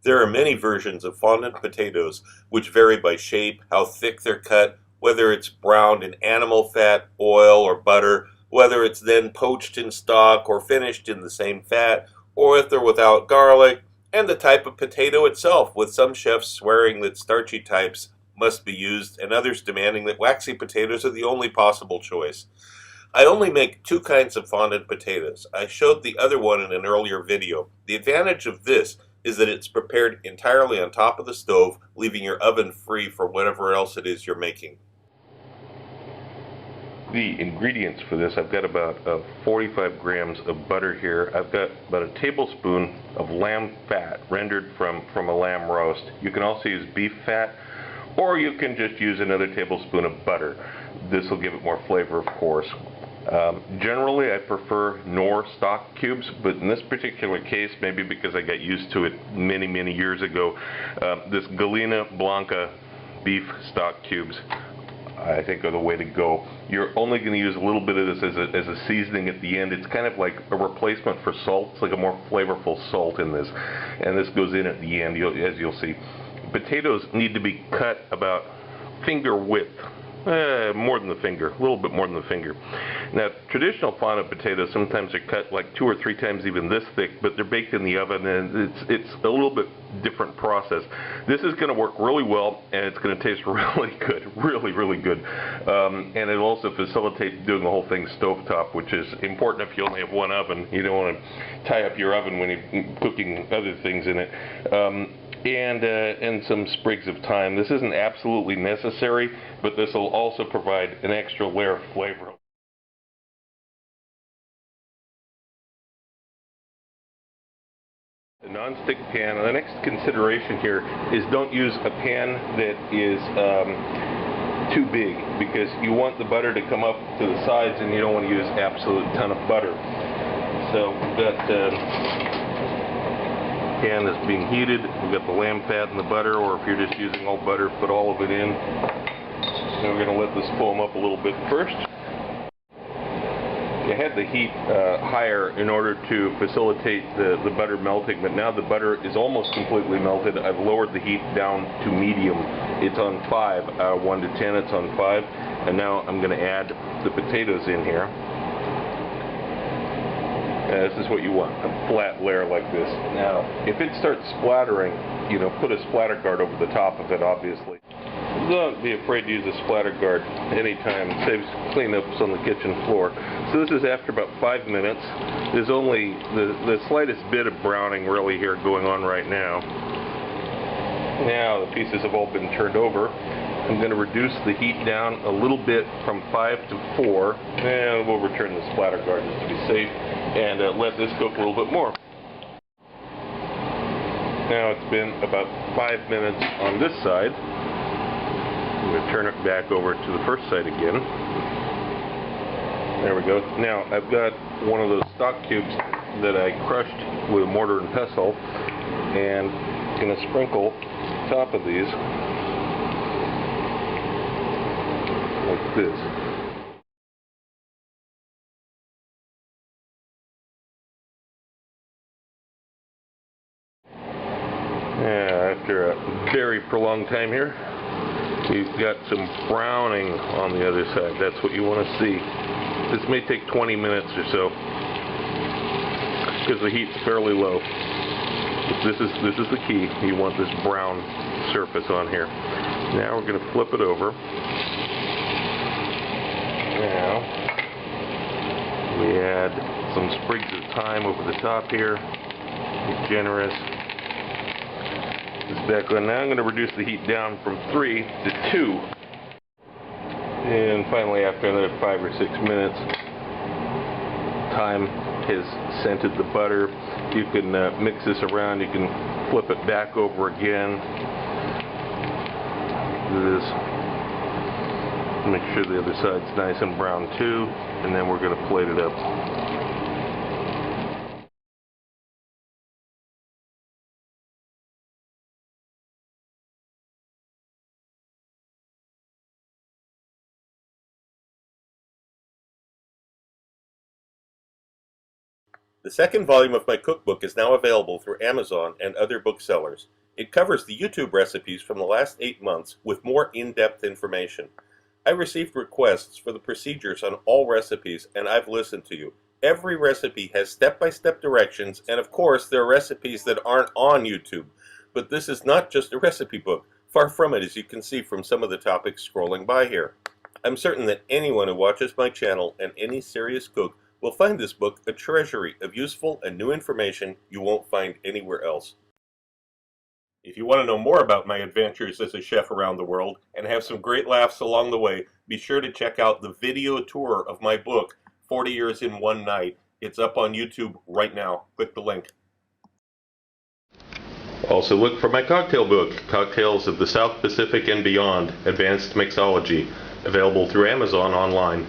There are many versions of fondant potatoes, which vary by shape, how thick they're cut, whether it's browned in animal fat, oil, or butter, whether it's then poached in stock or finished in the same fat, or if they're without garlic, and the type of potato itself, with some chefs swearing that starchy types must be used and others demanding that waxy potatoes are the only possible choice. I only make two kinds of fondant potatoes. I showed the other one in an earlier video. The advantage of this is that it's prepared entirely on top of the stove, leaving your oven free for whatever else it is you're making. The ingredients for this, I've got about 45 grams of butter here. I've got about a tablespoon of lamb fat rendered from a lamb roast. You can also use beef fat, or you can just use another tablespoon of butter. This will give it more flavor, of course. Generally, I prefer Knorr stock cubes, but in this particular case, maybe because I got used to it many years ago, this Galena Blanca beef stock cubes I think are the way to go. You're only going to use a little bit of this as a seasoning at the end. It's kind of like a replacement for salt. It's like a more flavorful salt in this. And this goes in at the end, as you'll see. Potatoes need to be cut about finger width. More than the finger, a little bit more than the finger. Now, traditional fondant potatoes sometimes are cut like 2 or 3 times even this thick, but they're baked in the oven, and it's a little bit different process. This is going to work really well, and it's going to taste really good, really good. And it'll also facilitate doing the whole thing stovetop, which is important if you only have one oven. You don't want to tie up your oven when you're cooking other things in it. And some sprigs of thyme. This isn't absolutely necessary, but this will also provide an extra layer of flavor. A non-stick pan. The next consideration here is don't use a pan that is too big, because you want the butter to come up to the sides and you don't want to use absolute ton of butter. So we've got pan is being heated. We've got the lamb fat and the butter, or if you're just using all butter, put all of it in. Then we're going to let this foam up a little bit first. I had the heat higher in order to facilitate the butter melting, but now the butter is almost completely melted. I've lowered the heat down to medium. It's on 5, 1 to 10, it's on 5. And now I'm going to add the potatoes in here. This is what you want, a flat layer like this. Now, if it starts splattering, put a splatter guard over the top of it, obviously. Don't be afraid to use a splatter guard anytime. It saves cleanups on the kitchen floor. So this is after about 5 minutes. There's only the slightest bit of browning really here going on right now. Now the pieces have all been turned over. I'm going to reduce the heat down a little bit from 5 to 4, and we'll return the splatter guard just to be safe, and let this cook a little bit more. Now it's been about 5 minutes on this side. I'm going to turn it back over to the first side again. There we go. Now I've got one of those stock cubes that I crushed with a mortar and pestle, and I'm going to sprinkle the top of these like this. Yeah, after a very prolonged time here, we've got some browning on the other side. That's what you want to see. This may take 20 minutes or so, because the heat's fairly low. This is the key. You want this brown surface on here. Now we're going to flip it over. Now we add some sprigs of thyme over the top here. Be generous. This back on. Now I'm going to reduce the heat down from 3 to 2. And finally, after another 5 or 6 minutes, thyme has scented the butter. You can mix this around. You can flip it back over again. Do this. Make sure the other side's nice and brown too, and then we're going to plate it up. The second volume of my cookbook is now available through Amazon and other booksellers. It covers the YouTube recipes from the last 8 months with more in-depth information. I received requests for the procedures on all recipes, and I've listened to you. Every recipe has step-by-step directions, and of course there are recipes that aren't on YouTube. But this is not just a recipe book. Far from it, as you can see from some of the topics scrolling by here. I'm certain that anyone who watches my channel and any serious cook will find this book a treasury of useful and new information you won't find anywhere else. If you want to know more about my adventures as a chef around the world and have some great laughs along the way, be sure to check out the video tour of my book, 40 Years in One Night. It's up on YouTube right now. Click the link. Also look for my cocktail book, Cocktails of the South Pacific and Beyond, Advanced Mixology, available through Amazon online.